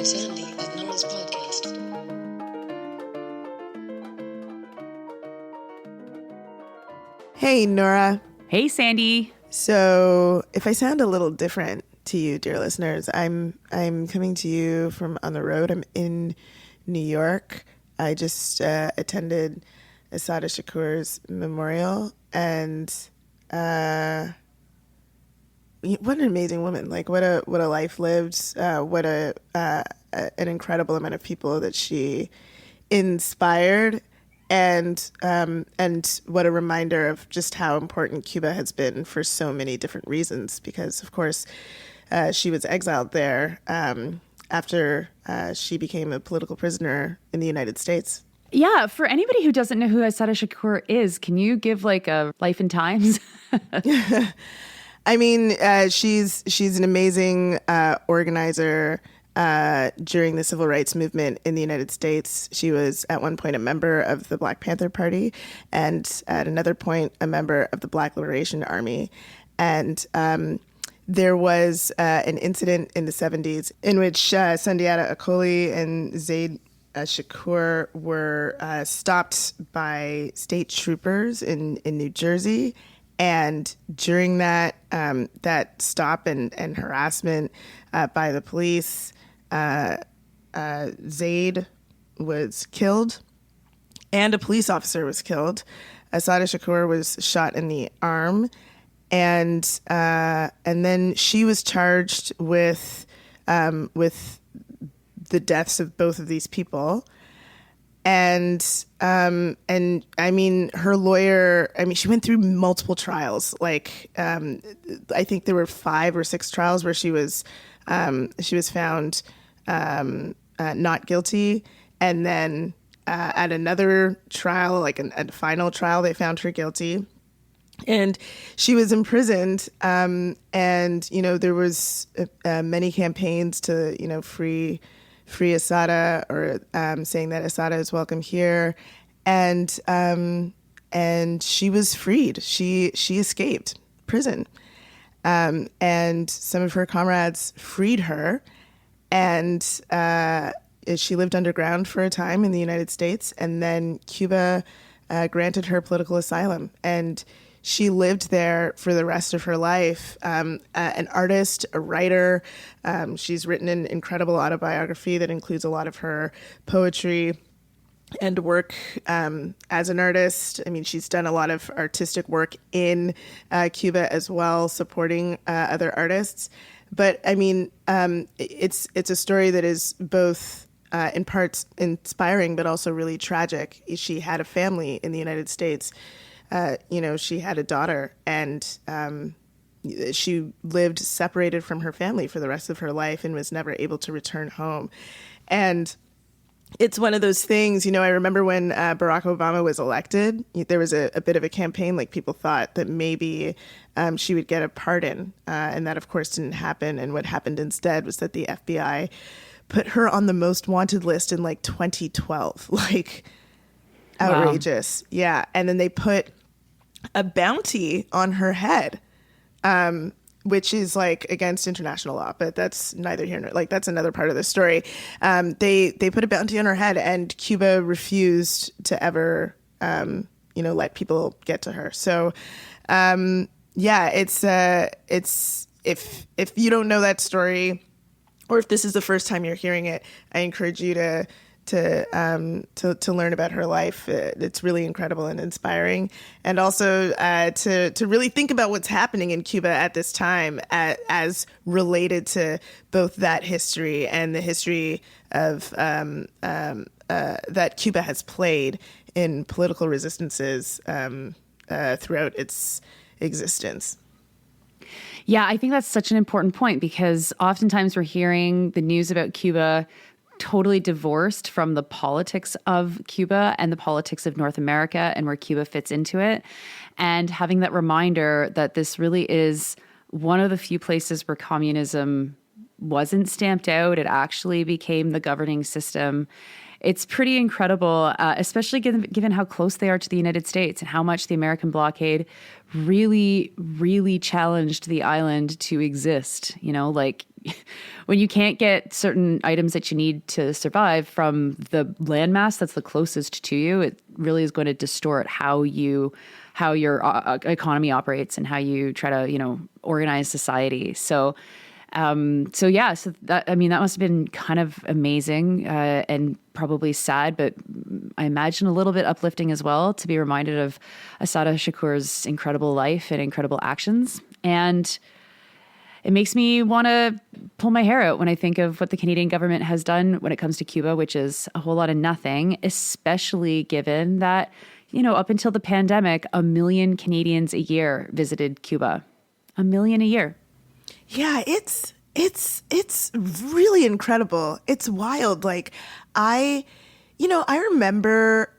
Sandy and Nora's podcast. Hey, Nora. Hey, Sandy. So if I sound a little different to you, dear listeners, I'm coming to you from on the road. I'm in New York. I just attended Assata Shakur's memorial, and what an amazing woman! Like what a life lived. What an incredible amount of people that she inspired. And what a reminder of just how important Cuba has been for so many different reasons. Because, of course, she was exiled there after she became a political prisoner in the United States. Yeah, for anybody who doesn't know who Assata Shakur is, can you give like a life and times? I mean, she's an amazing organizer. During the civil rights movement in the United States. She was at one point a member of the Black Panther Party, and at another point a member of the Black Liberation Army. And there was an incident in the 70s in which Sundiata Acoli and Zaid Shakur were stopped by state troopers in New Jersey. And during that that stop and harassment by the police, Zaid was killed, and a police officer was killed. Assata Shakur was shot in the arm, and then she was charged with the deaths of both of these people. And I mean, her lawyer, I mean, she went through multiple trials. Like, I think there were 5 or 6 trials where she was found not guilty. And then at another trial, like a final trial, they found her guilty. And she was imprisoned. And, you know, there was many campaigns to, you know, free Assata, or saying that Assata is welcome here, and she was freed. She escaped prison, and some of her comrades freed her, and she lived underground for a time in the United States, and then Cuba granted her political asylum, and she lived there for the rest of her life. An artist, a writer. She's written an incredible autobiography that includes a lot of her poetry and work as an artist. I mean, she's done a lot of artistic work in Cuba as well, supporting other artists. But I mean, it's a story that is both in parts inspiring, but also really tragic. She had a family in the United States. You know, she had a daughter, and she lived separated from her family for the rest of her life and was never able to return home. And it's one of those things, you know, I remember when Barack Obama was elected, there was a bit of a campaign, like people thought that maybe she would get a pardon. And that, of course, didn't happen. And what happened instead was that the FBI put her on the most wanted list in like 2012. Like, outrageous. Wow. Yeah. And then they put a bounty on her head, which is like against international law, but that's neither here nor like that's another part of the story. They put a bounty on her head, and Cuba refused to ever, you know, let people get to her. So, yeah, it's if you don't know that story, or if this is the first time you're hearing it, I encourage you to learn about her life. It's really incredible and inspiring, and also to really think about what's happening in Cuba at this time as related to both that history and the history of that Cuba has played in political resistances throughout its existence. Yeah, I think that's such an important point, because oftentimes we're hearing the news about Cuba totally divorced from the politics of Cuba and the politics of North America and where Cuba fits into it. And having that reminder that this really is one of the few places where communism wasn't stamped out, it actually became the governing system. It's pretty incredible, especially given how close they are to the United States and how much the American blockade really, really challenged the island to exist. You know, like when you can't get certain items that you need to survive from the landmass that's the closest to you, it really is going to distort how your economy operates and how you try to, organize society. So that must have been kind of amazing and probably sad, but I imagine a little bit uplifting as well to be reminded of Assata Shakur's incredible life and incredible actions. And it makes me want to pull my hair out when I think of what the Canadian government has done when it comes to Cuba, which is a whole lot of nothing, especially given that, up until the pandemic, 1 million Canadians a year visited Cuba. 1 million a year. Yeah, it's really incredible. It's wild. Like I remember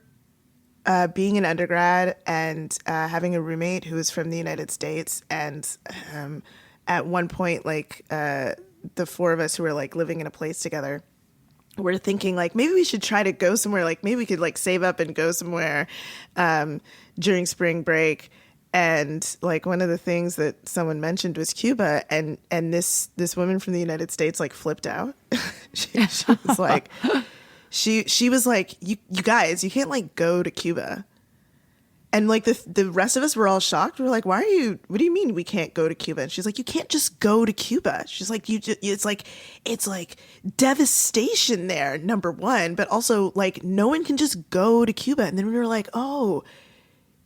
being an undergrad and having a roommate who was from the United States, and at one point, the four of us who were living in a place together, we're thinking maybe we should try to go somewhere. Maybe we could save up and go somewhere during spring break. And one of the things that someone mentioned was Cuba, and this woman from the United States flipped out. she was like, she was like, you guys, you can't get to Cuba. And the rest of us were all shocked. We were like, what do you mean we can't go to Cuba? And she's like, you can't just go to Cuba. She's like, it's devastation there, number one, but also no one can just go to Cuba. And then we were like, oh,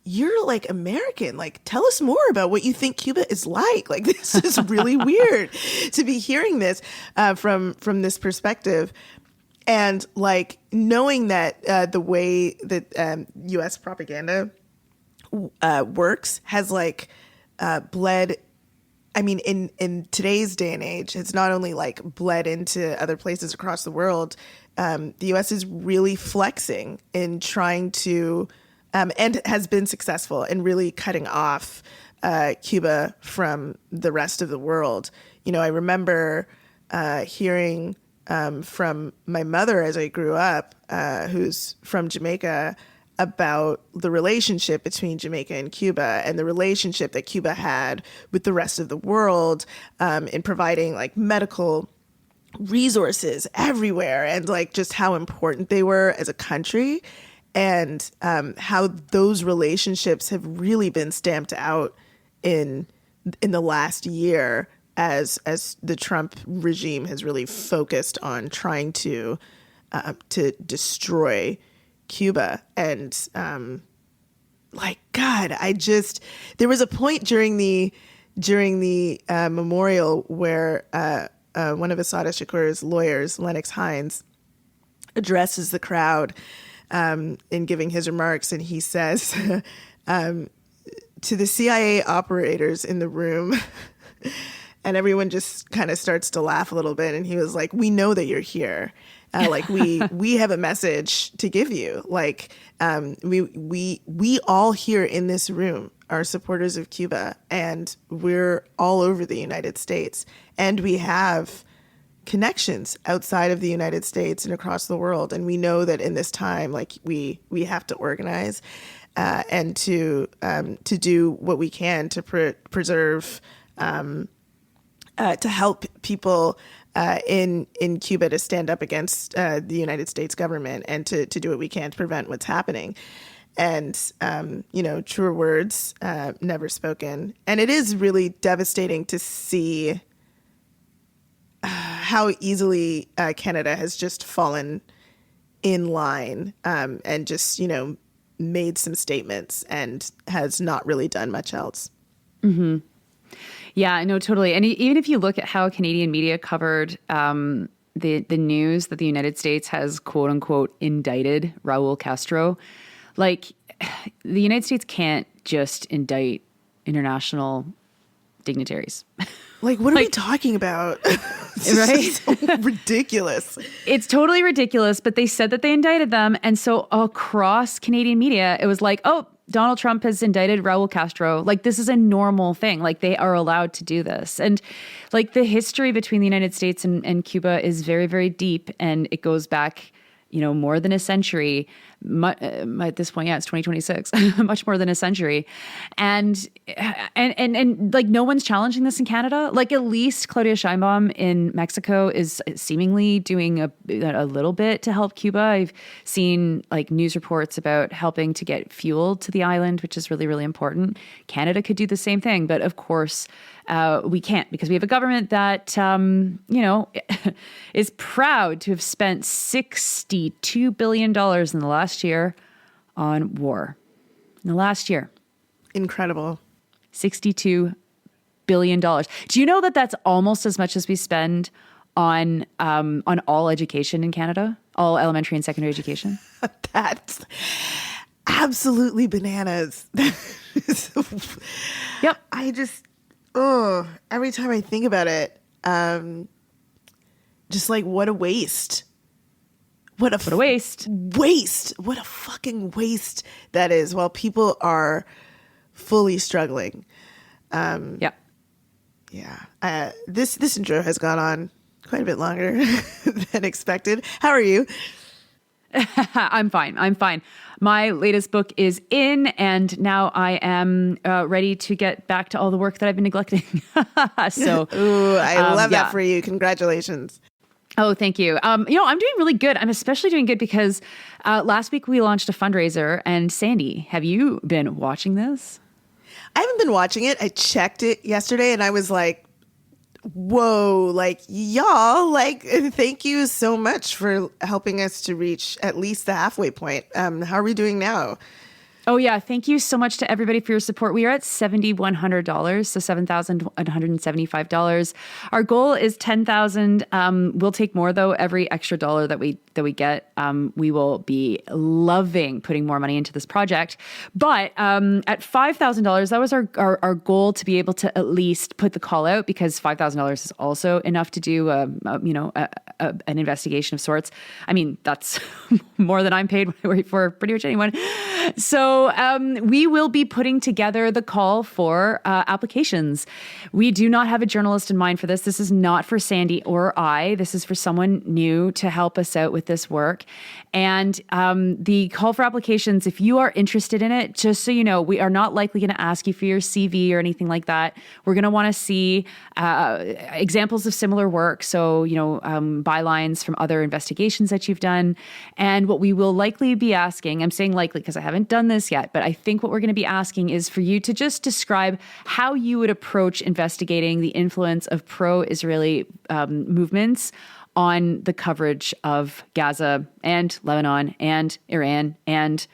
you're American. Tell us more about what you think Cuba is like. This is really weird to be hearing this from this perspective. And knowing that the way that U.S. propaganda works has bled. I mean, in today's day and age, it's not only bled into other places across the world. The U.S. is really flexing in trying to, and has been successful in really cutting off Cuba from the rest of the world. I remember hearing from my mother as I grew up, who's from Jamaica, about the relationship between Jamaica and Cuba and the relationship that Cuba had with the rest of the world in providing medical resources everywhere, and just how important they were as a country, and how those relationships have really been stamped out in the last year as the Trump regime has really focused on trying to destroy Cuba. And God, there was a point during the memorial where one of Assata Shakur's lawyers, Lennox Hines, addresses the crowd in giving his remarks, and he says to the CIA operators in the room, and everyone just kind of starts to laugh a little bit, and he was like, "We know that you're here. We have a message to give you. We all here in this room are supporters of Cuba, and we're all over the United States, and we have connections outside of the United States and across the world. And we know that in this time, we have to organize and to do what we can to preserve, to help people in Cuba to stand up against the United States government, and to do what we can to prevent what's happening." And, truer words never spoken. And it is really devastating to see how easily Canada has just fallen in line and just, made some statements and has not really done much else. Mm-hmm. Yeah, no, totally. And even if you look at how Canadian media covered the news that the United States has, quote unquote, indicted Raul Castro, the United States can't just indict international dignitaries. What are we talking about? Right? So ridiculous. It's totally ridiculous, but they said that they indicted them. And so across Canadian media, it was oh, Donald Trump has indicted Raul Castro. This is a normal thing. They are allowed to do this. And the history between the United States and Cuba is very, very deep. And it goes back, more than a century. at this point, it's 2026, much more than a century. And like no one's challenging this in Canada. Like at least Claudia Sheinbaum in Mexico is seemingly doing a little bit to help Cuba. I've seen like news reports about helping to get fuel to the island, which is really, really important. Canada could do the same thing. But of course, we can't because we have a government that, is proud to have spent $62 billion in the last year on war. In the last year. Incredible. $62 billion. Do you know that that's almost as much as we spend on all education in Canada? All elementary and secondary education? That's absolutely bananas. Yep. Every time I think about it, just like what a waste. What a waste. What a fucking waste that is while people are fully struggling. Yeah. This intro has gone on quite a bit longer than expected. How are you? I'm fine. My latest book is in, and now I am ready to get back to all the work that I've been neglecting. So, ooh, I love that for you. Congratulations. Oh, thank you. I'm doing really good. I'm especially doing good because last week we launched a fundraiser. And Sandy, have you been watching this? I haven't been watching it. I checked it yesterday, and I was like, whoa, like y'all, like thank you so much for helping us to reach at least the halfway point. How are we doing now? Oh, yeah. Thank you so much to everybody for your support. We are at $7,100, so $7,175. Our goal is $10,000. We'll take more, though. Every extra dollar that we get, we will be loving putting more money into this project. But at $5,000, that was our goal to be able to at least put the call out, because $5,000 is also enough to do an investigation of sorts. I mean, that's more than I'm paid for pretty much anyone. So we will be putting together the call for applications. We do not have a journalist in mind for this. This is not for Sandy or I. This is for someone new to help us out with this work. And the call for applications, if you are interested in it, just so you know, we are not likely going to ask you for your CV or anything like that. We're going to want to see examples of similar work. So, bylines from other investigations that you've done. And what we will likely be asking, I'm saying likely because I haven't done this yet, but I think what we're going to be asking is for you to just describe how you would approach investigating the influence of pro-Israeli movements on the coverage of Gaza and Lebanon and Iran and,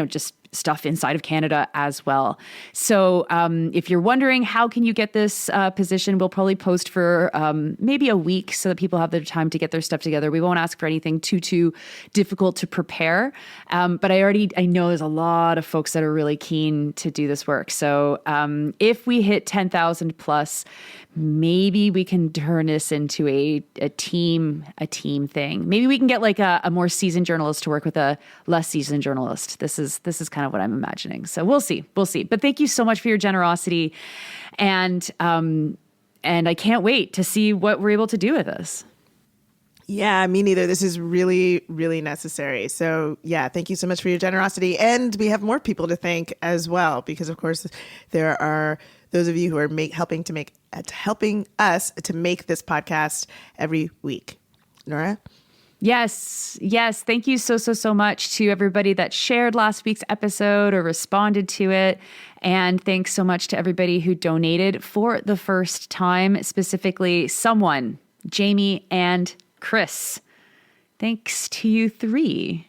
just stuff inside of Canada as well. So if you're wondering how can you get this position, we'll probably post for maybe a week so that people have the time to get their stuff together. We won't ask for anything too difficult to prepare. But I know there's a lot of folks that are really keen to do this work. So if we hit 10,000 plus, maybe we can turn this into a team thing. Maybe we can get like a more seasoned journalist to work with a less seasoned journalist. This is kind of what I'm imagining. So we'll see. But thank you so much for your generosity. And I can't wait to see what we're able to do with this. Yeah, me neither. This is really, really necessary. So yeah, thank you so much for your generosity. And we have more people to thank as well, because of course there are those of you who are helping us to make this podcast every week. Nora? Yes. Thank you so much to everybody that shared last week's episode or responded to it. And thanks so much to everybody who donated for the first time, specifically someone, Jamie and Chris. Thanks to you three.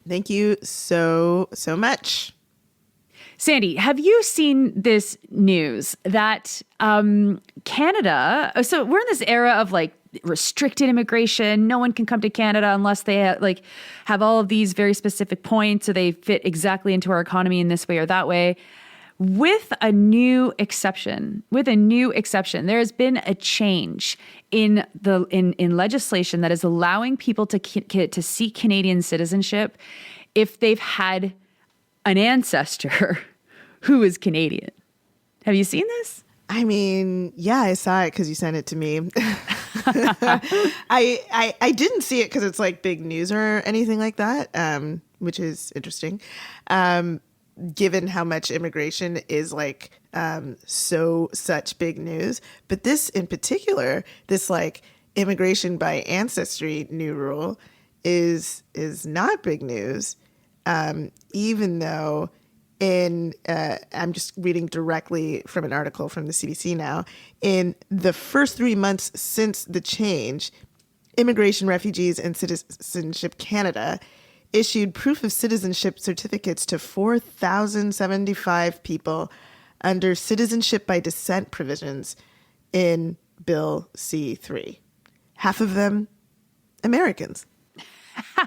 Thank you so much. Sandy, have you seen this news that Canada, so we're in this era of like restricted immigration. No one can come to Canada unless they have all of these very specific points or they fit exactly into our economy in this way or that way. With a new exception, there has been a change in legislation that is allowing people to seek Canadian citizenship if they've had an ancestor who is Canadian. Have you seen this? I mean, yeah, I saw it because you sent it to me. I didn't see it because it's like big news or anything like that. which is interesting, given how much immigration is like such big news. But this in particular, this like immigration by ancestry new rule is not big news, even though I'm just reading directly from an article from the CBC now. In the first 3 months since the change, Immigration, Refugees, and Citizenship Canada issued proof of citizenship certificates to 4,075 people under citizenship by descent provisions in Bill C-3. Half of them Americans.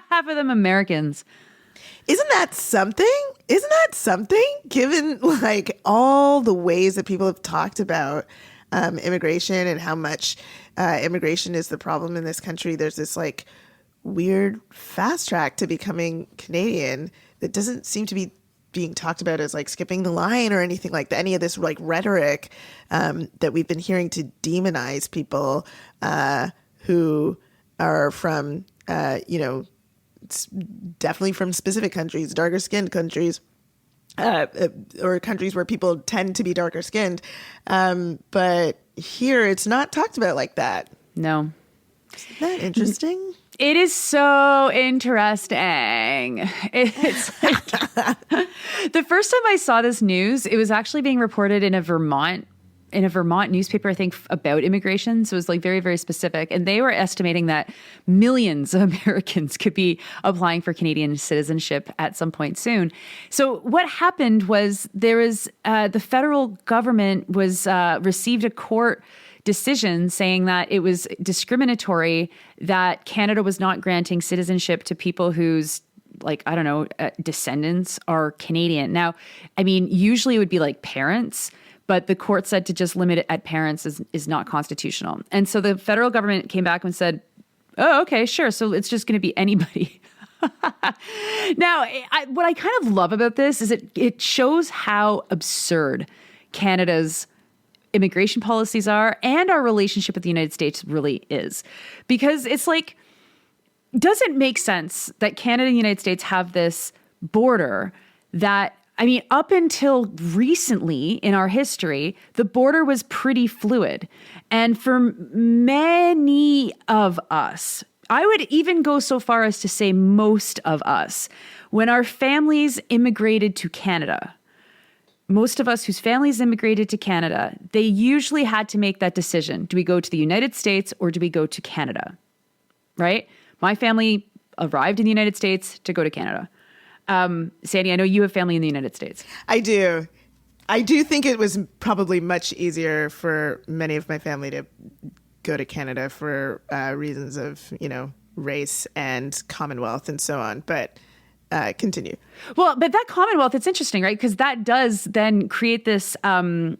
Half of them Americans. Isn't that something? Given like all the ways that people have talked about immigration and how much immigration is the problem in this country, there's this like weird fast track to becoming Canadian that doesn't seem to be being talked about as like skipping the line or anything like that. Any of this like rhetoric that we've been hearing to demonize people who are from, definitely from specific countries, darker skinned countries, or countries where people tend to be darker skinned. But here it's not talked about like that. No. Isn't that interesting? It is so interesting. It's like, the first time I saw this news, it was actually being reported in a Vermont newspaper, I think, about immigration. So it was like very, very specific. And they were estimating that millions of Americans could be applying for Canadian citizenship at some point soon. So what happened was there was the federal government was received a court decision saying that it was discriminatory that Canada was not granting citizenship to people whose, like, I don't know, descendants are Canadian. Now, I mean, usually it would be like parents, but the court said to just limit it at parents is not constitutional. And so the federal government came back and said, oh, okay, sure. So it's just going to be anybody. Now, what I kind of love about this is it shows how absurd Canada's immigration policies are and our relationship with the United States really is. Because it's like, does it make sense that Canada and the United States have this border that, I mean, up until recently in our history, the border was pretty fluid. And for many of us, I would even go so far as to say most of us, when our families immigrated to Canada, most of us whose families immigrated to Canada, they usually had to make that decision. Do we go to the United States or do we go to Canada? Right? My family arrived in the United States to go to Canada. Sandy, I know you have family in the United States. I do. I do think it was probably much easier for many of my family to go to Canada for reasons of, race and Commonwealth and so on. But continue. Well, but that Commonwealth, it's interesting, right? Because that does then create this filter,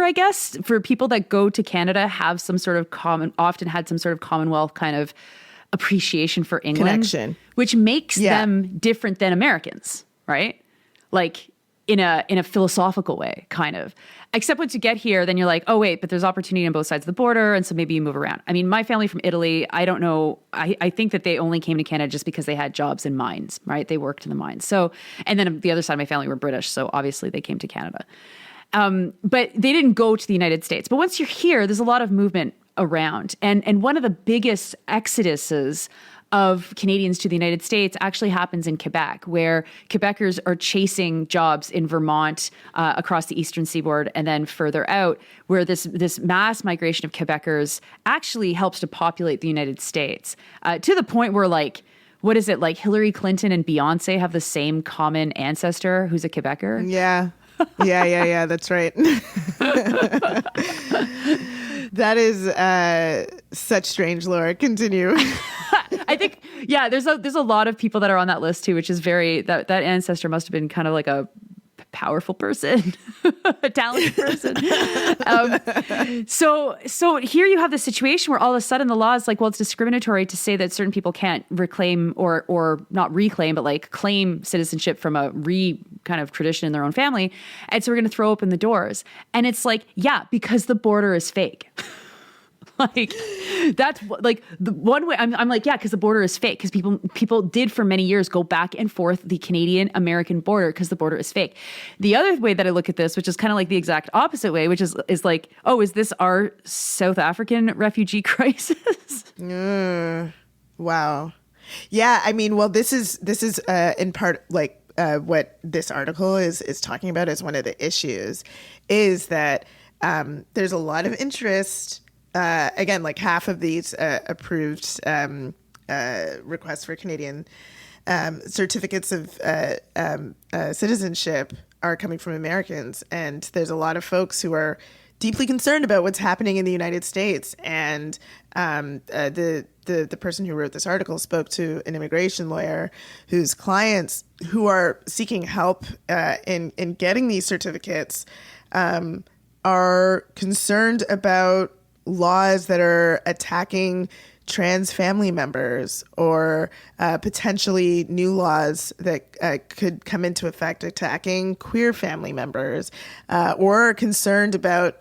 I guess, for people that go to Canada, have some sort of often had some sort of Commonwealth kind of appreciation for England, connection, which makes them different than Americans, right? Like in a philosophical way, kind of. Except once you get here, then you're like, oh wait, but there's opportunity on both sides of the border, and so maybe you move around. I mean, my family from Italy, I don't know. I think that they only came to Canada just because they had jobs in mines, right? They worked in the mines. So, and then the other side of my family were British, so obviously they came to Canada. But they didn't go to the United States. But once you're here, there's a lot of movement around. And one of the biggest exoduses of Canadians to the United States actually happens in Quebec, where Quebecers are chasing jobs in Vermont, across the eastern seaboard, and then further out, where this mass migration of Quebecers actually helps to populate the United States, to the point where, like, what is it, like Hillary Clinton and Beyonce have the same common ancestor who's a Quebecer? Yeah. That's right. That is such strange lore. Continue. I think, yeah, there's a lot of people that are on that list too, which is that ancestor must have been kind of like a powerful person, a talented person. So here you have this situation where all of a sudden the law is like, well, it's discriminatory to say that certain people can't reclaim or not reclaim, but like claim citizenship from a kind of tradition in their own family. And so we're going to throw open the doors. And it's like, yeah, because the border is fake. Like that's like the one way I'm like, yeah, because the border is fake. Because people did for many years go back and forth the Canadian American border because the border is fake. The other way that I look at this, which is kind of like the exact opposite way, which is like, oh, is this our South African refugee crisis? Wow. Yeah, I mean, well, this is in part like what this article is talking about as one of the issues is that there's a lot of interest. Again, like half of these approved requests for Canadian certificates of citizenship are coming from Americans. And there's a lot of folks who are deeply concerned about what's happening in the United States. And the person who wrote this article spoke to an immigration lawyer whose clients who are seeking help in getting these certificates are concerned about laws that are attacking trans family members or potentially new laws that could come into effect attacking queer family members or are concerned about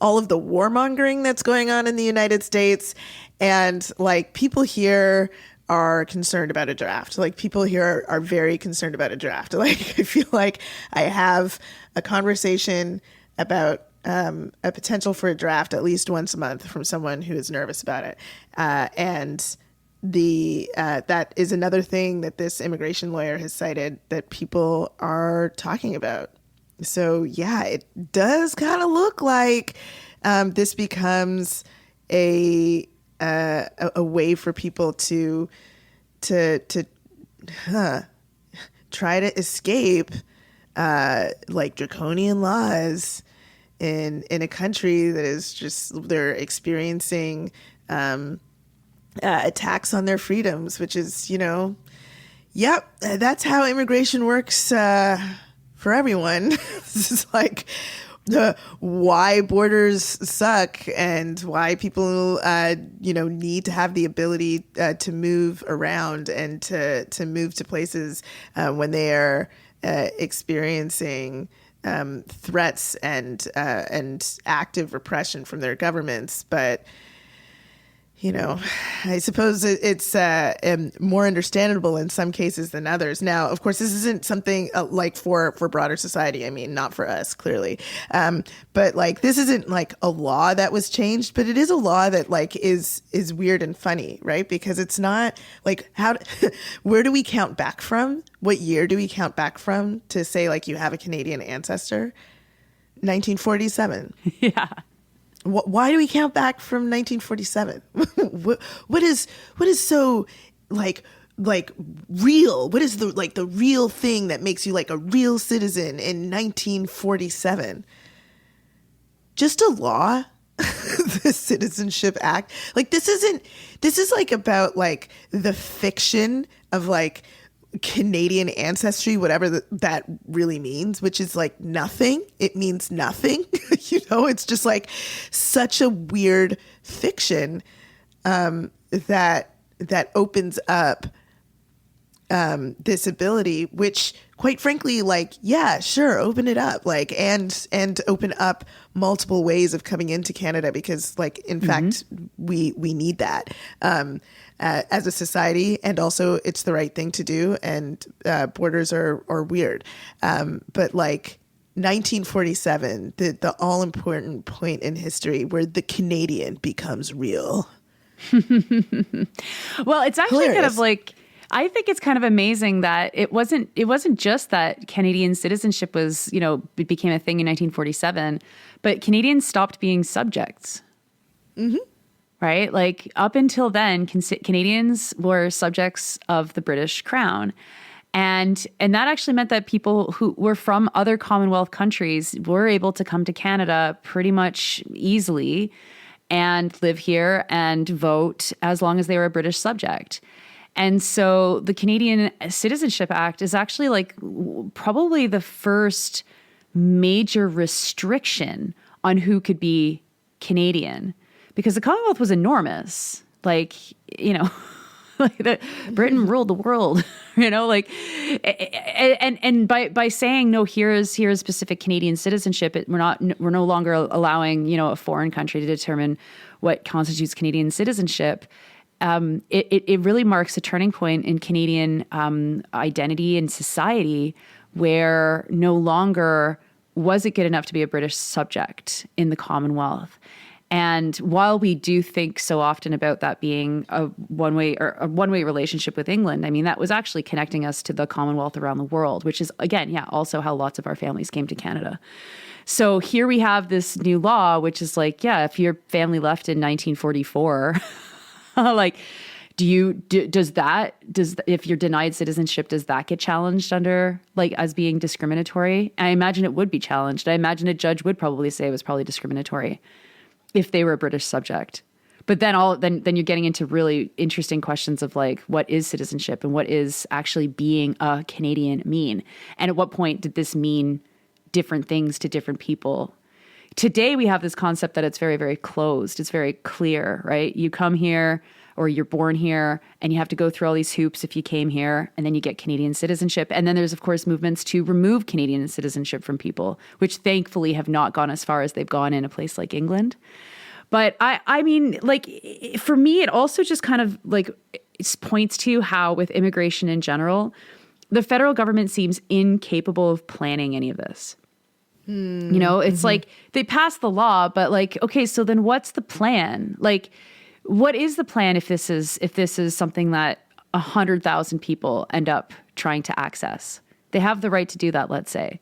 all of the warmongering that's going on in the United States. And like people here are concerned about a draft. Like people here are very concerned about a draft. Like I feel like I have a conversation about a potential for a draft at least once a month from someone who is nervous about it. And that is another thing that this immigration lawyer has cited that people are talking about. So yeah, it does kind of look like this becomes a way for people to try to escape like draconian laws in a country that is just they're experiencing attacks on their freedoms, which is, yep, that's how immigration works for everyone. This is like why borders suck and why people need to have the ability to move around and to move to places when they are experiencing threats and active repression from their governments. But I suppose it's more understandable in some cases than others. Now, of course, this isn't something like for broader society. I mean, not for us, clearly. But like, this isn't like a law that was changed, but it is a law that like is weird and funny, right? Because it's not like where do we count back from? What year do we count back from to say like you have a Canadian ancestor? 1947. Yeah. Why do we count back from 1947? What is so like real? What is the real thing that makes you like a real citizen in 1947? Just a law, the Citizenship Act. Like this is like about like the fiction of like Canadian ancestry, whatever that really means, which is like nothing. It means nothing. It's just like such a weird fiction that opens up this ability, which quite frankly, like, yeah, sure, open it up, like, and open up multiple ways of coming into Canada because, like, in fact, we need that as a society, and also it's the right thing to do, and borders are weird, but like 1947, the all important point in history where the Canadian becomes real. Well, it's actually Hilarious. kind of like, I think it's kind of amazing that it wasn't just that Canadian citizenship was, it became a thing in 1947, but Canadians stopped being subjects. Mm-hmm. Right? Like up until then, Canadians were subjects of the British Crown. And that actually meant that people who were from other Commonwealth countries were able to come to Canada pretty much easily and live here and vote as long as they were a British subject. And so the Canadian Citizenship Act is actually like probably the first major restriction on who could be Canadian, because the Commonwealth was enormous. Like, like Britain ruled the world, like, and by saying no, here's specific Canadian citizenship, we're no longer allowing, a foreign country to determine what constitutes Canadian citizenship. It really marks a turning point in Canadian identity and society, where no longer was it good enough to be a British subject in the Commonwealth. And while we do think so often about that being a one-way relationship with England, I mean, that was actually connecting us to the Commonwealth around the world, which is, again, also how lots of our families came to Canada. So here we have this new law, which is like, if your family left in 1944, like, if you're denied citizenship, does that get challenged under, like, as being discriminatory? I imagine it would be challenged. I imagine a judge would probably say it was probably discriminatory if they were a British subject. But then you're getting into really interesting questions of, like, what is citizenship and what is actually being a Canadian mean? And at what point did this mean different things to different people? Today we have this concept that it's very, very closed. It's very clear, right? You come here, or you're born here, and you have to go through all these hoops if you came here, and then you get Canadian citizenship. And then there's, of course, movements to remove Canadian citizenship from people, which thankfully have not gone as far as they've gone in a place like England. But I mean, like, for me, it also just kind of, like, it points to how, with immigration in general, the federal government seems incapable of planning any of this. It's like they passed the law, but, like, okay, so then what's the plan? Like, what is the plan if this is something that 100,000 people end up trying to access? They have the right to do that, let's say.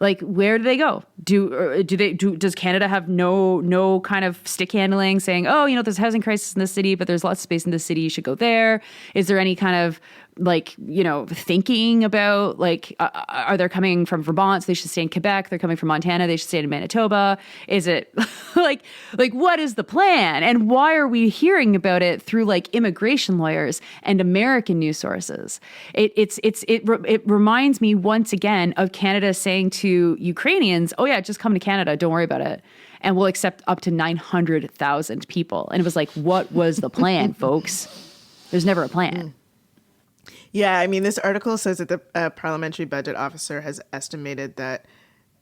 Like, where do they go? Does Canada have no kind of stick handling, saying, oh, there's a housing crisis in the city, but there's lots of space in the city, you should go there? Is there any kind of, like, thinking about, like, are they coming from Vermont, so they should stay in Quebec? They're coming from Montana, they should stay in Manitoba? Is it like what is the plan? And why are we hearing about it through, like, immigration lawyers and American news sources? It reminds me once again of Canada saying to Ukrainians, oh yeah, just come to Canada, don't worry about it, and we'll accept up to 900,000 people. And it was like, what was the plan, folks? There's never a plan. Yeah, I mean, this article says that the parliamentary budget officer has estimated that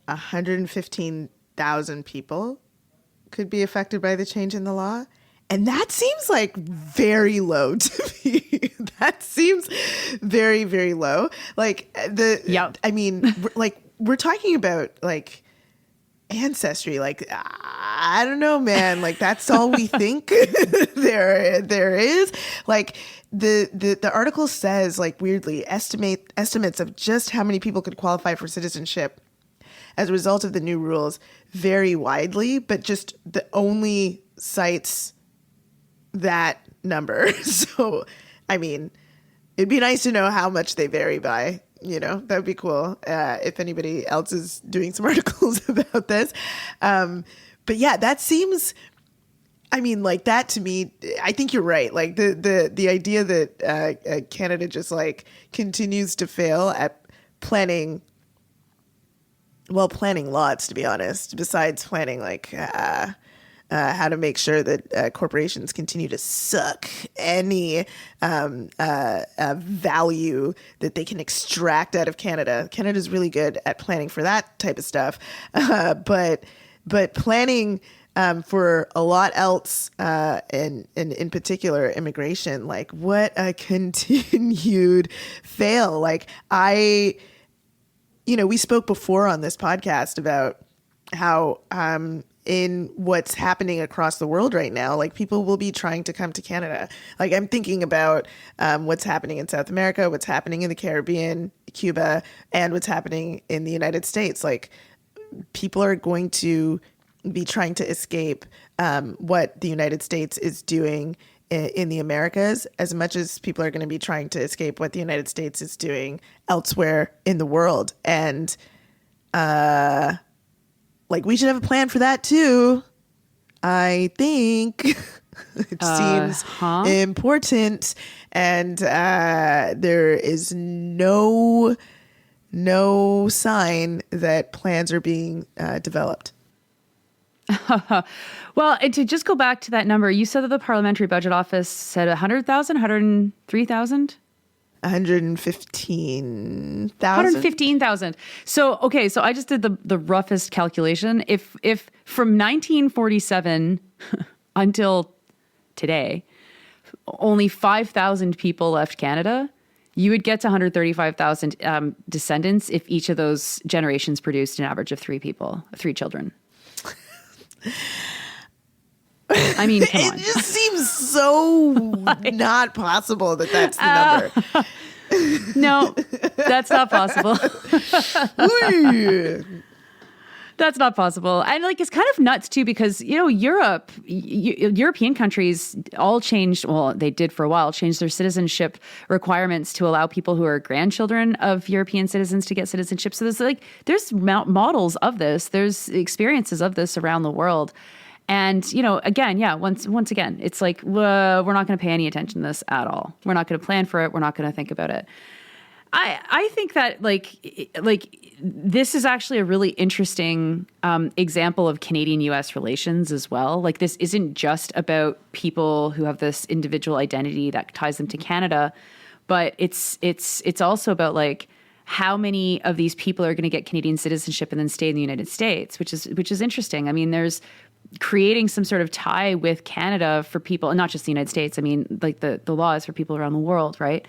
115,000 people could be affected by the change in the law. And that seems like very low to me. That seems very, very low. Like, I mean, like, we're talking about, like, ancestry. Like, I don't know, man. Like, that's all we think there is. Like, the article says, like, weirdly, estimates of just how many people could qualify for citizenship as a result of the new rules vary widely, but just the only cites that number. So, I mean, it'd be nice to know how much they vary by. That would be cool if anybody else is doing some articles about this. But yeah, that seems, I mean, like, that to me, I think you're right. Like, the idea that Canada just, like, continues to fail at planning lots, to be honest, besides planning, like, how to make sure that corporations continue to suck any value that they can extract out of Canada. Canada's really good at planning for that type of stuff, but planning for a lot else, and in particular immigration, like, what a continued fail. Like, we spoke before on this podcast about how in what's happening across the world right now, like, people will be trying to come to Canada. Like, I'm thinking about what's happening in South America, what's happening in the Caribbean, Cuba, and what's happening in the United States. Like, people are going to be trying to escape what the United States is doing in the Americas, as much as people are going to be trying to escape what the United States is doing elsewhere in the world. And like, we should have a plan for that too. I think it seems important, and there is no sign that plans are being developed. Well, and to just go back to that number, you said that the Parliamentary Budget Office said 100,000, 103,000? 115,000. 115,000. So, okay, so I just did the roughest calculation. If from 1947 until today, only 5,000 people left Canada, you would get to 135,000 descendants if each of those generations produced an average of 3 children. I mean, come on. It just seems so not possible that that's the number. No, that's not possible. That's not possible. And like, it's kind of nuts too, because, you know, European countries all changed. Well, they did for a while, changed their citizenship requirements to allow people who are grandchildren of European citizens to get citizenship. So there's models of this. There's experiences of this around the world. And, you know, again, yeah, once again, it's like, we're not going to pay any attention to this at all. We're not going to plan for it. We're not going to think about it. I think that like this is actually a really interesting example of Canadian-U.S. relations as well. Like, this isn't just about people who have this individual identity that ties them to Canada, but it's also about like how many of these people are going to get Canadian citizenship and then stay in the United States, which is interesting. I mean, there's creating some sort of tie with Canada for people, and not just the United States. I mean, like the law is for people around the world, right?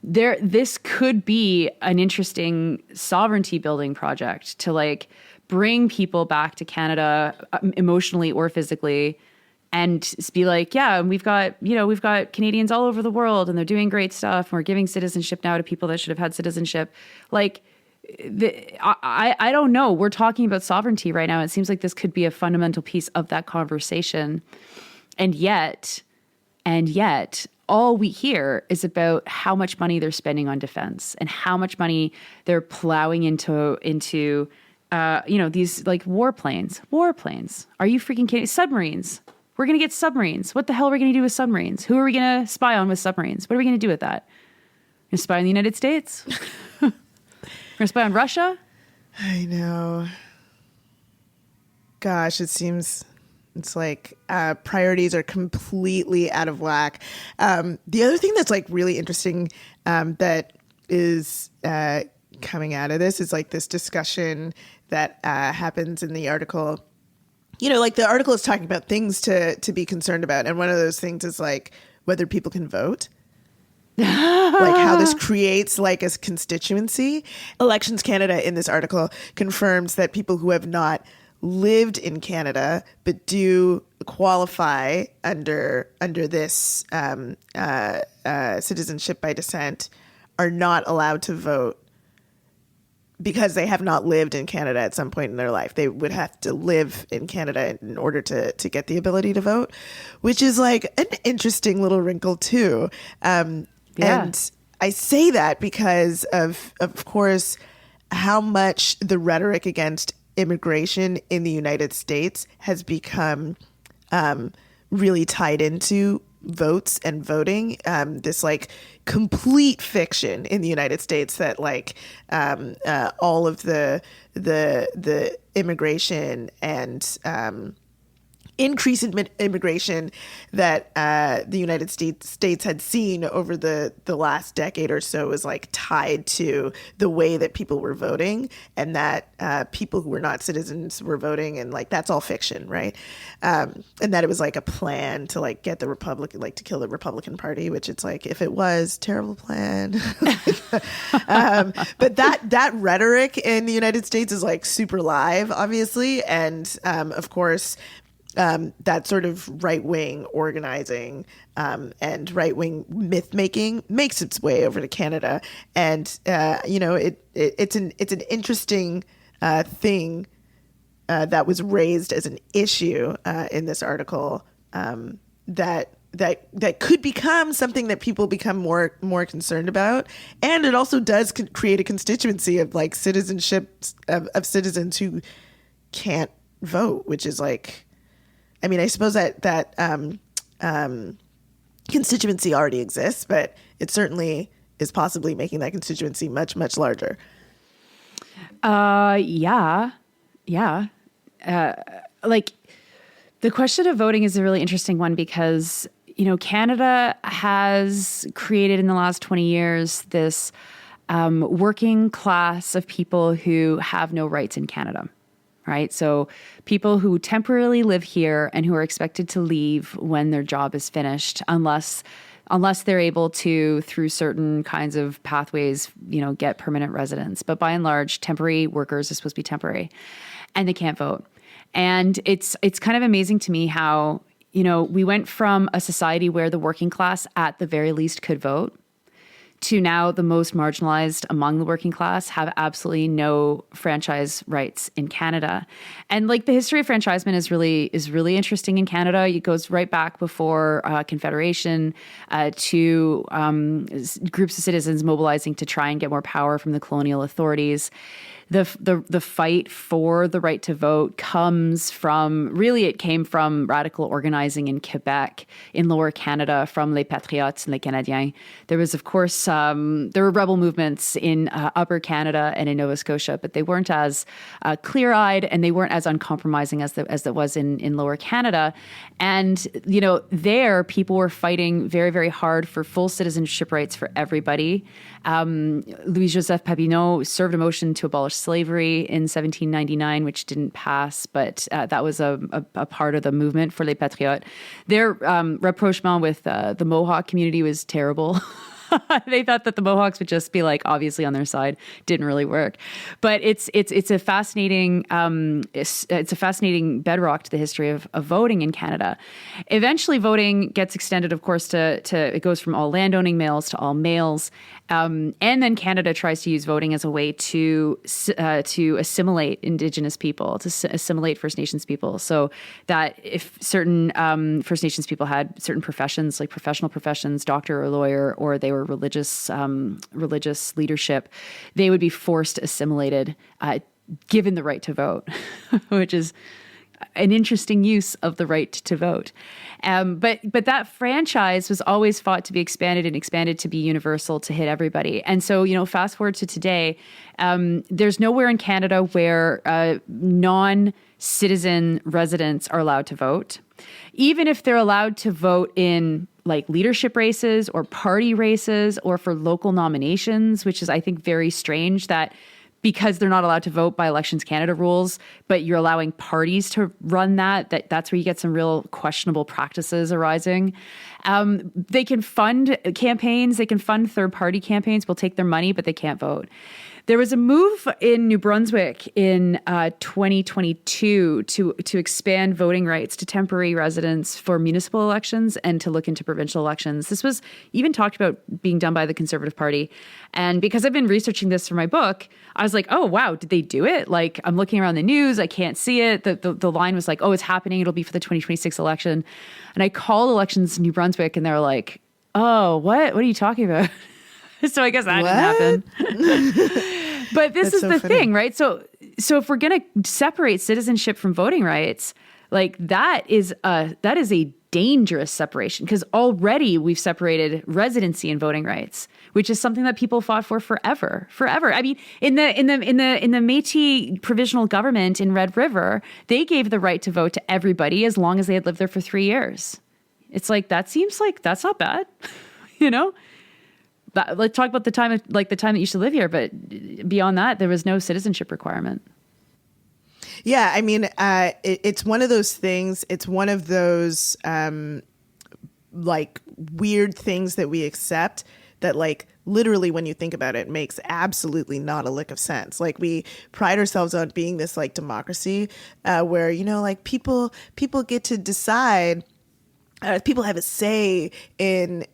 This could be an interesting sovereignty building project to like bring people back to Canada emotionally or physically, and be like, yeah, we've got Canadians all over the world and they're doing great stuff. And we're giving citizenship now to people that should have had citizenship. Like, I don't know. We're talking about sovereignty right now. It seems like this could be a fundamental piece of that conversation. And yet, all we hear is about how much money they're spending on defense and how much money they're plowing into these like warplanes. Are you freaking kidding? Submarines. We're going to get submarines. What the hell are we going to do with submarines? Who are we going to spy on with submarines? What are we going to do with that? Going to spy on the United States? We're going to spy on Russia? I know. Gosh, it seems it's like priorities are completely out of whack. The other thing that's like really interesting that is coming out of this is like this discussion that happens in the article. You know, like the article is talking about things to be concerned about. And one of those things is like whether people can vote. Like how this creates like a constituency. Elections Canada in this article confirms that people who have not lived in Canada but do qualify under this citizenship by descent are not allowed to vote because they have not lived in Canada at some point in their life. They would have to live in Canada in order to get the ability to vote, which is like an interesting little wrinkle too. And I say that because of course, how much the rhetoric against immigration in the United States has become really tied into votes and voting. This like complete fiction in the United States that like all of the immigration and increase in immigration that the United States had seen over the last decade or so was like tied to the way that people were voting, and that people who were not citizens were voting, and like that's all fiction, right? And that it was like a plan to like get the Republican, like to kill the Republican Party, which it's like, if it was, terrible plan. But that rhetoric in the United States is like super live, obviously, and of course. That sort of right-wing organizing and right-wing myth-making makes its way over to Canada, and it's an interesting thing that was raised as an issue in this article that could become something that people become more concerned about, and it also does create a constituency of like citizenship of citizens who can't vote, which is like. I mean, I suppose that constituency already exists, but it certainly is possibly making that constituency much, much larger. Yeah. Like the question of voting is a really interesting one because, Canada has created in the last 20 years this working class of people who have no rights in Canada, right? So people who temporarily live here and who are expected to leave when their job is finished, unless they're able to, through certain kinds of pathways, get permanent residence. But by and large, temporary workers are supposed to be temporary, and they can't vote. And it's kind of amazing to me how, we went from a society where the working class at the very least could vote to now the most marginalized among the working class have absolutely no franchise rights in Canada. And like the history of franchisement is really interesting in Canada. It goes right back before Confederation to groups of citizens mobilizing to try and get more power from the colonial authorities. The fight for the right to vote it came from radical organizing in Quebec, in Lower Canada, from Les Patriotes and Les Canadiens. There was, of course, there were rebel movements in Upper Canada and in Nova Scotia, but they weren't as clear-eyed and they weren't as uncompromising as it was in Lower Canada. And, there people were fighting very, very hard for full citizenship rights for everybody. Louis-Joseph Papineau served a motion to abolish slavery in 1799, which didn't pass, but that was a part of the movement for Les Patriotes. Their rapprochement with the Mohawk community was terrible. They thought that the Mohawks would just be obviously on their side. Didn't really work, but it's a fascinating bedrock to the history of voting in Canada. Eventually, voting gets extended, of course, to it goes from all landowning males to all males, and then Canada tries to use voting as a way to assimilate Indigenous people, to assimilate First Nations people, so that if certain First Nations people had certain professions, like professional professions, doctor or lawyer, or they were religious leadership, they would be forced assimilated, given the right to vote, which is an interesting use of the right to vote. But that franchise was always fought to be expanded to be universal, to hit everybody. And so, fast forward to today, there's nowhere in Canada where non-citizen residents are allowed to vote. Even if they're allowed to vote in leadership races or party races or for local nominations, which is, I think, very strange that because they're not allowed to vote by Elections Canada rules, but you're allowing parties to run that's where you get some real questionable practices arising. They can fund campaigns. They can fund third-party campaigns. We'll take their money, but they can't vote. There was a move in New Brunswick in 2022 to expand voting rights to temporary residents for municipal elections and to look into provincial elections. This was even talked about being done by the Conservative Party. And because I've been researching this for my book, I was like, oh, wow, did they do it? I'm looking around the news. I can't see it. The line was oh, it's happening. It'll be for the 2026 election. And I called Elections New Brunswick and they're like, oh, what? What are you talking about? So I guess that didn't happen. But this is so the funny thing, right? So if we're going to separate citizenship from voting rights, that is a dangerous separation, because already we've separated residency and voting rights, which is something that people fought for forever. I mean, in the Métis provisional government in Red River, they gave the right to vote to everybody as long as they had lived there for 3 years. It's that seems that's not bad, But let's talk about the time that you should live here. But beyond that, there was no citizenship requirement. Yeah, I mean, it's one of those things. It's one of those weird things that we accept that literally when you think about it makes absolutely not a lick of sense. We pride ourselves on being this democracy where people get to decide. People have a say in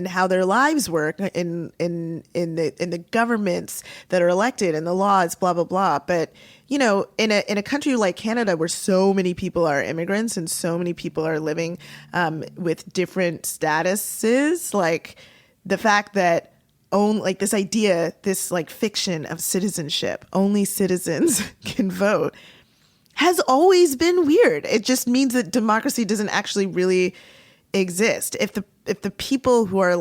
how their lives work, in the governments that are elected and the laws, blah blah blah. But in a country like Canada, where so many people are immigrants and so many people are living with different statuses, the fact that this idea, this fiction of citizenship, only citizens can vote, has always been weird. It just means that democracy doesn't actually really exist. If the people who are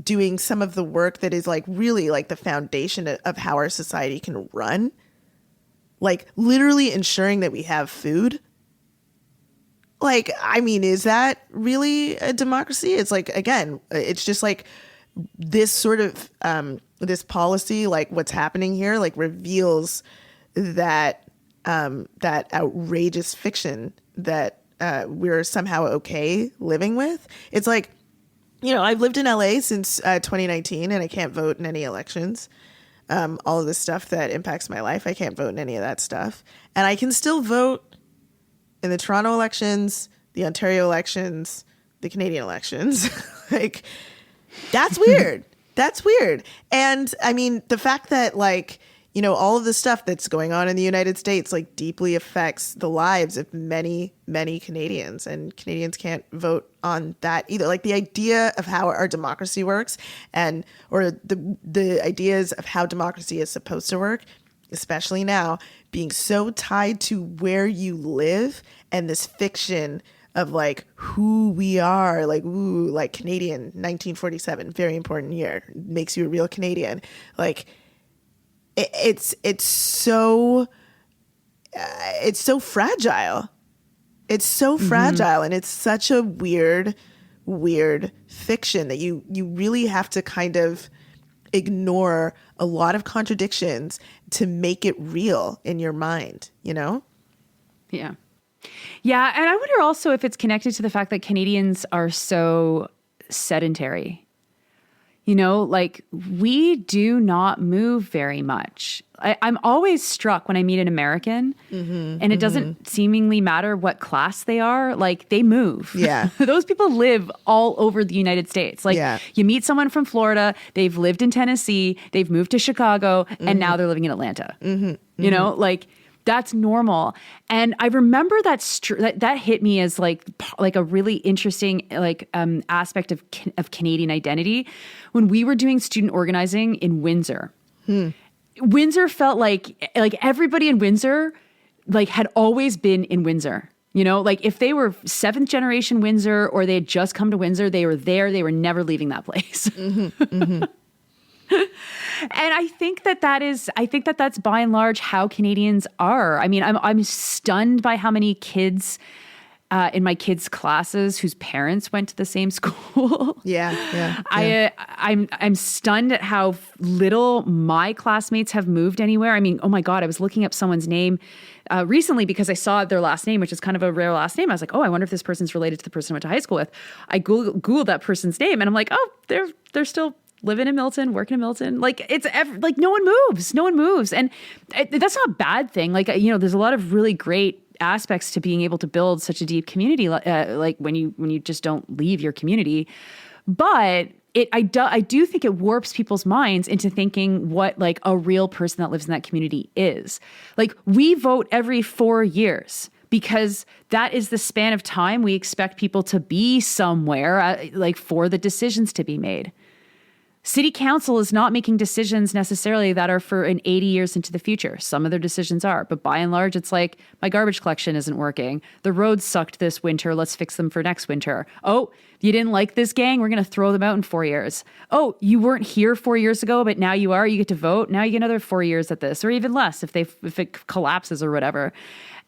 doing some of the work that is really the foundation of how our society can run, literally ensuring that we have food, Like, I mean, is that really a democracy? It's like, again, it's just like this sort of this policy, like what's happening here, like reveals that that outrageous fiction that we're somehow okay living with. It's like, you know, I've lived in LA since 2019 and I can't vote in any elections. All of the stuff that impacts my life, I can't vote in any of that stuff. And I can still vote in the Toronto elections, the Ontario elections, the Canadian elections. Like, that's weird. That's weird. And I mean, the fact that, like, you know, all of the stuff that's going on in the United States, like, deeply affects the lives of many, many Canadians, and Canadians can't vote on that either. Like, the idea of how our democracy works or the ideas of how democracy is supposed to work, especially now, being so tied to where you live and this fiction of like who we are, like, ooh, like Canadian, 1947, very important year, makes you a real Canadian. Like, it's so fragile. It's so fragile, and it's such a weird fiction that you really have to kind of ignore a lot of contradictions to make it real in your mind, you know? Yeah. Yeah. And I wonder also if it's connected to the fact that Canadians are so sedentary. You know, like, we do not move very much. I'm always struck when I meet an American, and it doesn't seemingly matter what class they are, like, they move. Yeah. Those people live all over the United States. Like, you meet someone from Florida, they've lived in Tennessee, they've moved to Chicago, and now they're living in Atlanta. You know, like, that's normal. And I remember that hit me as like a really interesting aspect of Canadian identity when we were doing student organizing in Windsor. Windsor felt like everybody in Windsor like had always been in Windsor. You know, like, if they were 7th generation Windsor or they had just come to Windsor, they were there. They were never leaving that place. And I think that's by and large how Canadians are. I mean, I'm stunned by how many kids in my kids' classes whose parents went to the same school. Yeah. I'm stunned at how little my classmates have moved anywhere. I mean, oh my God, I was looking up someone's name recently because I saw their last name, which is kind of a rare last name. I was like, oh, I wonder if this person's related to the person I went to high school with. I Googled that person's name, and I'm like, oh, they're still living in Milton, working in Milton. Like, like, no one moves. And that's not a bad thing. Like, you know, there's a lot of really great aspects to being able to build such a deep community, like when you just don't leave your community. But I do think it warps people's minds into thinking what, like, a real person that lives in that community is. Like, we vote every 4 years because that is the span of time we expect people to be somewhere, like, for the decisions to be made. City council is not making decisions necessarily that are for 80 years into the future. Some of their decisions are, but by and large, it's like, my garbage collection isn't working. The roads sucked this winter. Let's fix them for next winter. Oh, you didn't like this gang? We're going to throw them out in 4 years. Oh, you weren't here 4 years ago, but now you are. You get to vote. Now you get another 4 years at this, or even less if it collapses or whatever.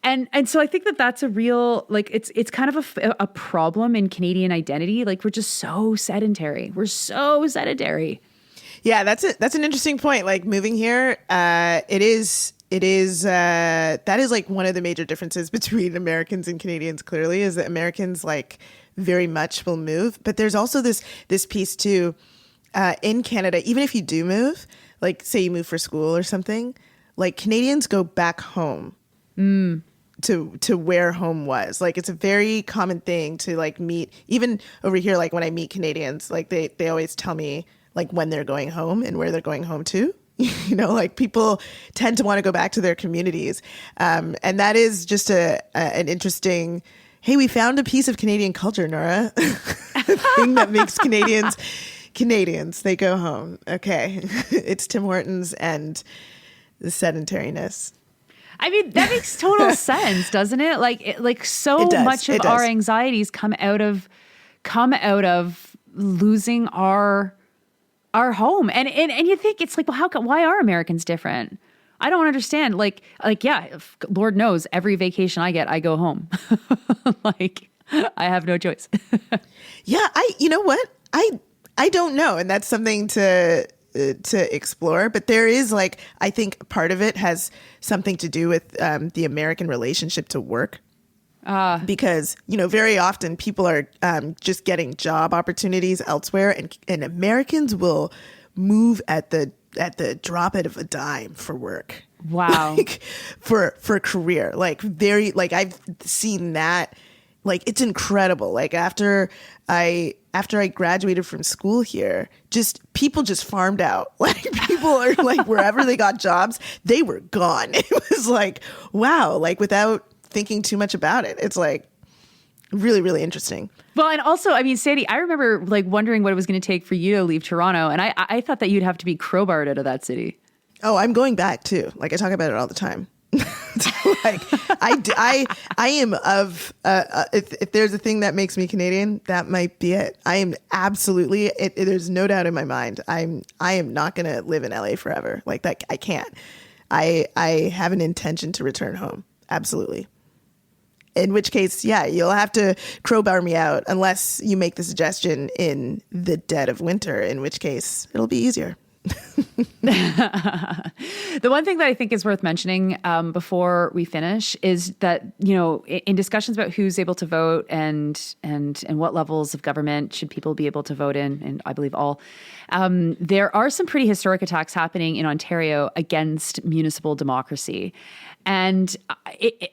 And so I think that's a real, like, it's kind of a problem in Canadian identity. Like, we're just so sedentary. We're so sedentary. Yeah, that's an interesting point. Like, moving here, that is like one of the major differences between Americans and Canadians, clearly, is that Americans, like, very much will move. But there's also this piece too, in Canada, even if you do move, like, say you move for school or something, like, Canadians go back home. To where home was. Like, it's a very common thing to, like, meet, even over here, like, when I meet Canadians, like, they always tell me, like, when they're going home and where they're going home to. You know, like, people tend to want to go back to their communities. And that is just an interesting, hey, we found a piece of Canadian culture, Nora. The thing that makes Canadians, they go home. Okay. It's Tim Hortons and the sedentariness. I mean, that makes total sense, doesn't it? Like so much of our anxieties come out of losing our home. And you think it's like, well, why are Americans different? I don't understand. Yeah, Lord knows every vacation I get, I go home. Like, I have no choice. Yeah, you know what? I don't know. And that's something to explore. But there is like, I think part of it has something to do with the American relationship to work. Because, very often people are just getting job opportunities elsewhere, and Americans will move at the drop of a dime for work. Wow. Like, for a career, like I've seen that. Like, it's incredible. Like, after I graduated from school here, people just farmed out. Like, people are like, wherever they got jobs, they were gone. It was like, wow, like, without thinking too much about it. It's like really, really interesting. Well, and also, I mean, Sandy, I remember like wondering what it was going to take for you to leave Toronto. And I thought that you'd have to be crowbarred out of that city. Oh, I'm going back too. Like, I talk about it all the time. Like, I am of, if there's a thing that makes me Canadian, that might be it. I am absolutely, there's no doubt in my mind. I am not going to live in LA forever. Like, that, I can't. I have an intention to return home. Absolutely. In which case, yeah, you'll have to crowbar me out unless you make the suggestion in the dead of winter, in which case it'll be easier. The one thing that I think is worth mentioning before we finish is that, in discussions about who's able to vote and what levels of government should people be able to vote in, and I believe all, there are some pretty historic attacks happening in Ontario against municipal democracy. And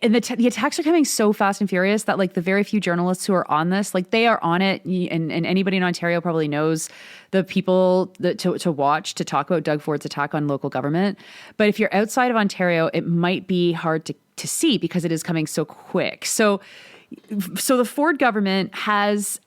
the attacks are coming so fast and furious that like the very few journalists who are on this, like they are on it. And anybody in Ontario probably knows the people to watch to talk about Doug Ford's attack on local government. But if you're outside of Ontario, it might be hard to see because it is coming so quick. So the Ford government has...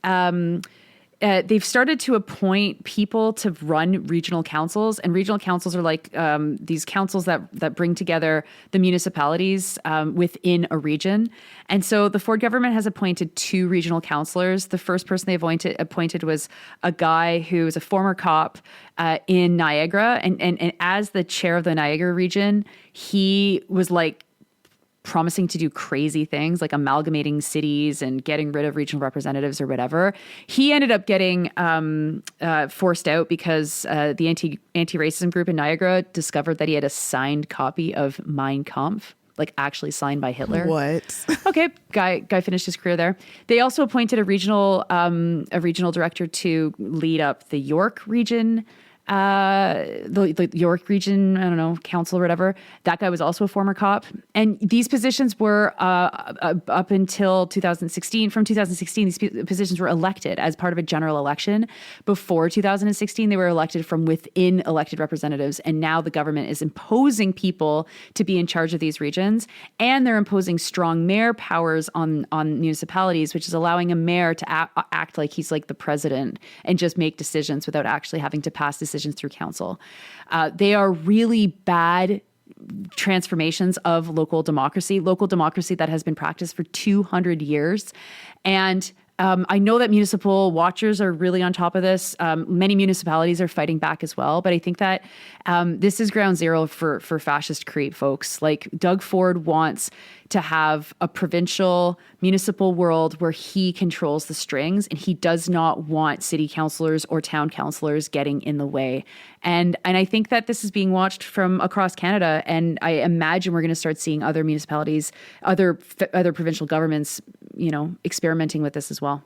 they've started to appoint people to run regional councils, and regional councils are like these councils that bring together the municipalities within a region. And so the Ford government has appointed 2 regional councillors. The first person they appointed was a guy who was a former cop in Niagara, and as the chair of the Niagara region, he was like promising to do crazy things like amalgamating cities and getting rid of regional representatives or whatever. He ended up getting forced out because the anti-racism group in Niagara discovered that he had a signed copy of Mein Kampf, like actually signed by Hitler. What? Okay, guy finished his career there. They also appointed a regional director to lead up the York region. The York region, I don't know, council or whatever. That guy was also a former cop. And these positions were up until 2016. From 2016, these positions were elected as part of a general election. Before 2016, they were elected from within elected representatives. And now the government is imposing people to be in charge of these regions. And they're imposing strong mayor powers on municipalities, which is allowing a mayor to act like he's like the president and just make decisions without actually having to pass decisions through council. They are really bad transformations of local democracy that has been practiced for 200 years. And I know that municipal watchers are really on top of this. Many municipalities are fighting back as well. But I think that this is ground zero for fascist creep, folks. Like, Doug Ford wants to have a provincial municipal world where he controls the strings, and he does not want city councillors or town councillors getting in the way. And I think that this is being watched from across Canada, and I imagine we're going to start seeing other municipalities, other provincial governments, experimenting with this as well.